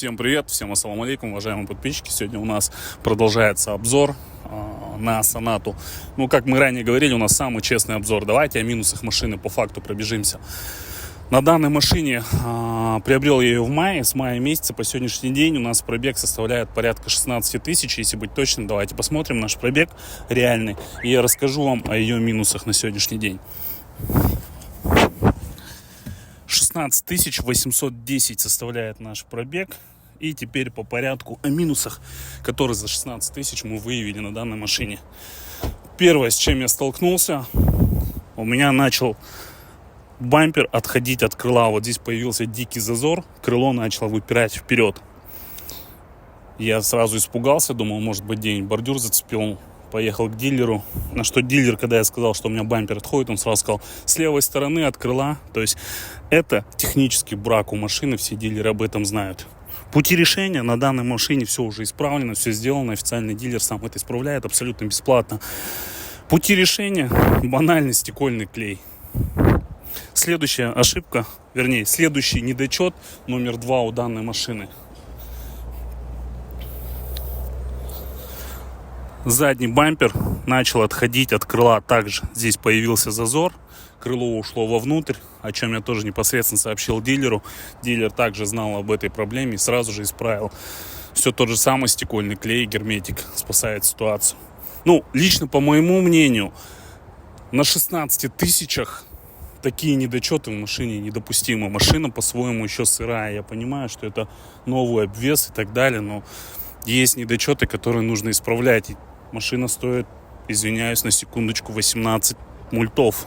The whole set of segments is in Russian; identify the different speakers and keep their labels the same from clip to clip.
Speaker 1: Всем привет, всем ассаламу алейкум, уважаемые подписчики. Сегодня у нас продолжается обзор на Сонату. Ну, как мы ранее говорили, у нас самый честный обзор. Давайте о минусах машины по факту пробежимся. На данной машине приобрел я ее в мае. С мая месяца по сегодняшний день у нас пробег составляет порядка 16 тысяч. Если быть точным, давайте посмотрим наш пробег реальный. И я расскажу вам о ее минусах на сегодняшний день. 16 810 составляет наш пробег. И теперь по порядку о минусах, которые за 16 тысяч мы выявили на данной машине. Первое, с чем я столкнулся, у меня начал бампер отходить от крыла. Вот здесь появился дикий зазор, крыло начало выпирать вперед. Я сразу испугался, думал, может быть, где-нибудь бордюр зацепил. Поехал к дилеру, на что дилер, когда я сказал, что у меня бампер отходит, он сразу сказал, с левой стороны от крыла. То есть это технический брак у машины, все дилеры об этом знают. Пути решения на данной машине все уже исправлено, все сделано, официальный дилер сам это исправляет абсолютно бесплатно. Пути решения – банальный стекольный клей. Следующая ошибка, вернее, следующий недочет номер 2 у данной машины. Задний бампер начал отходить от крыла также. Здесь появился зазор, крыло ушло вовнутрь, о чем я тоже непосредственно сообщил дилеру. Дилер также знал об этой проблеме и сразу же исправил. Все тот же самый стекольный клей, герметик спасает ситуацию. Ну, лично по моему мнению, на 16 тысячах такие недочеты в машине недопустимы. Машина по-своему еще сырая. Я понимаю, что это новый обвес и так далее, но есть недочеты, которые нужно исправлять. И машина стоит, извиняюсь, на секундочку, 18 мультов.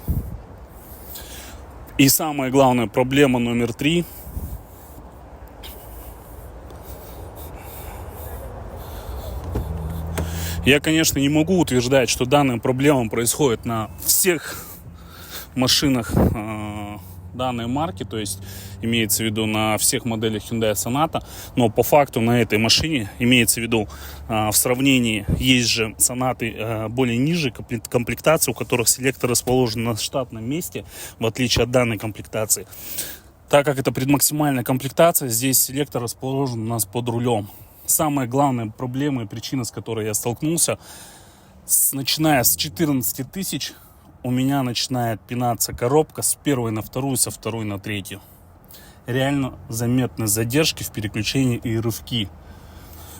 Speaker 1: И самая главная проблема номер 3. Я, конечно, не могу утверждать, что данная проблема происходит на всех машинах данной марки, то есть имеется в виду на всех моделях Hyundai Sonata, но по факту на этой машине имеется в виду в сравнении есть же Sonata более ниже комплектации, у которых селектор расположен на штатном месте, в отличие от данной комплектации. Так как это предмаксимальная комплектация, здесь селектор расположен у нас под рулем. Самая главная проблема и причина, с которой я столкнулся, начиная с 14 тысяч, у меня начинает пинаться коробка с первой на вторую, со второй на третью. Реально заметны задержки в переключении и рывки.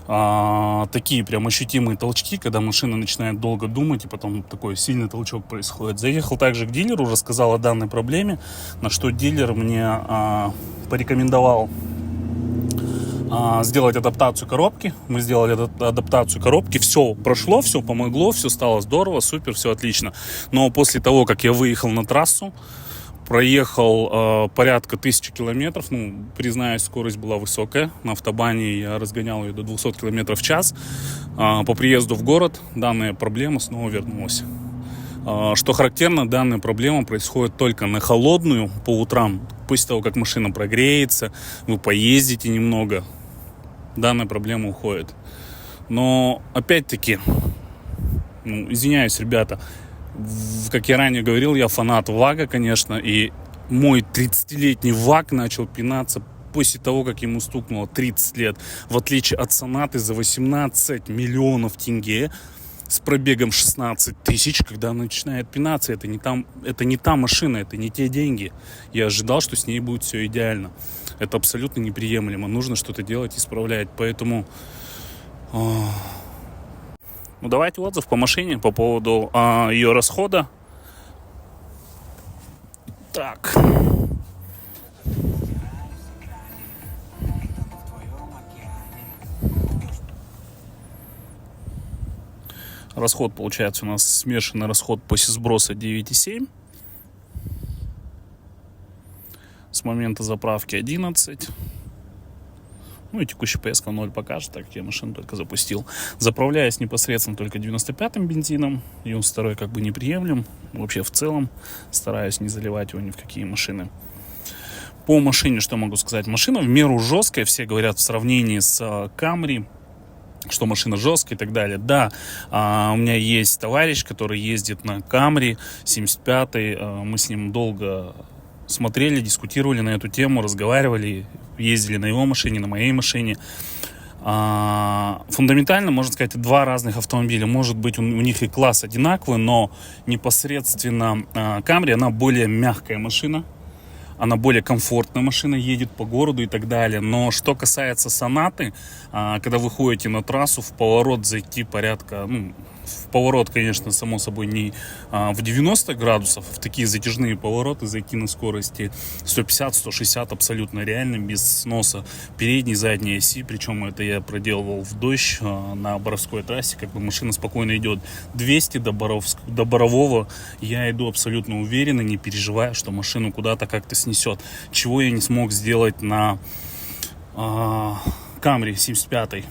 Speaker 1: Такие прям ощутимые толчки, когда машина начинает долго думать, и потом такой сильный толчок происходит. Заехал также к дилеру, рассказал о данной проблеме, на что дилер мне порекомендовал сделать адаптацию коробки. Мы сделали адаптацию коробки, все прошло, все помогло, все стало здорово, супер, все отлично. Но после того, как я выехал на трассу, проехал порядка 1000 километров, ну, признаюсь, скорость была высокая, на автобане я разгонял ее до 200 километров в час, по приезду в город данная проблема снова вернулась. Что характерно, данная проблема происходит только на холодную по утрам. После того, как машина прогреется, вы поездите немного, данная проблема уходит. Но, опять-таки, извиняюсь, ребята, как я ранее говорил, я фанат ВАГа, конечно, и мой 30-летний ВАГ начал пинаться после того, как ему стукнуло 30 лет. В отличие от Сонаты за 18 миллионов тенге, с пробегом 16 тысяч, когда она начинает пинаться, это не та машина, это не те деньги. Я ожидал, что с ней будет все идеально. Это абсолютно неприемлемо. Нужно что-то делать, исправлять. Поэтому давайте отзыв по машине по поводу ее расхода. Так. Расход получается у нас смешанный расход после сброса 9,7. С момента заправки 11. Ну и текущий поездка 0 покажет, так как я машину только запустил. Заправляюсь непосредственно только 95-м бензином. 92-й как бы не приемлем. Вообще в целом стараюсь не заливать его ни в какие машины. По машине что могу сказать? Машина в меру жесткая. Все говорят в сравнении с Camry, что машина жесткая и так далее. Да, у меня есть товарищ, который ездит на Camry 75-й. Мы с ним долго смотрели, дискутировали на эту тему, разговаривали. ездили на его машине, на моей машине. Фундаментально, можно сказать, два разных автомобиля. Может быть, у них и класс одинаковый, но непосредственно Camry, она более мягкая машина, она более комфортная машина, едет по городу и так далее. Но что касается Сонаты, когда вы ходите на трассу, в поворот зайти порядка, в поворот, конечно, само собой, не в 90 градусов, в такие затяжные повороты зайти на скорости 150-160 абсолютно реально, без сноса передней, задней оси. Причем это я проделывал в дождь на Боровской трассе, как бы машина спокойно идет 200 до Борового. Я иду абсолютно уверенно, не переживая, что машину куда-то как-то снесет. Чего я не смог сделать на Camry 75-й.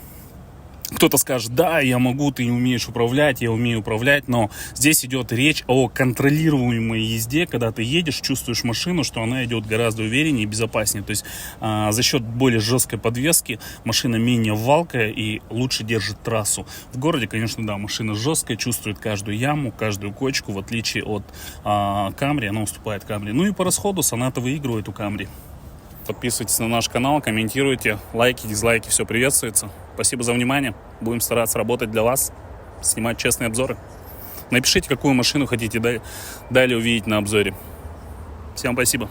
Speaker 1: Кто-то скажет, да, я могу, ты не умеешь управлять, я умею управлять, но здесь идет речь о контролируемой езде, когда ты едешь, чувствуешь машину, что она идет гораздо увереннее и безопаснее. То есть за счет более жесткой подвески машина менее валкая и лучше держит трассу. В городе, конечно, да, машина жесткая, чувствует каждую яму, каждую кочку, в отличие от Camry, она уступает Camry. Ну и по расходу Sonata выигрывает у Camry. Подписывайтесь на наш канал, комментируйте, лайки, дизлайки, все приветствуется. Спасибо за внимание. Будем стараться работать для вас, снимать честные обзоры. Напишите, какую машину хотите далее увидеть на обзоре. Всем спасибо.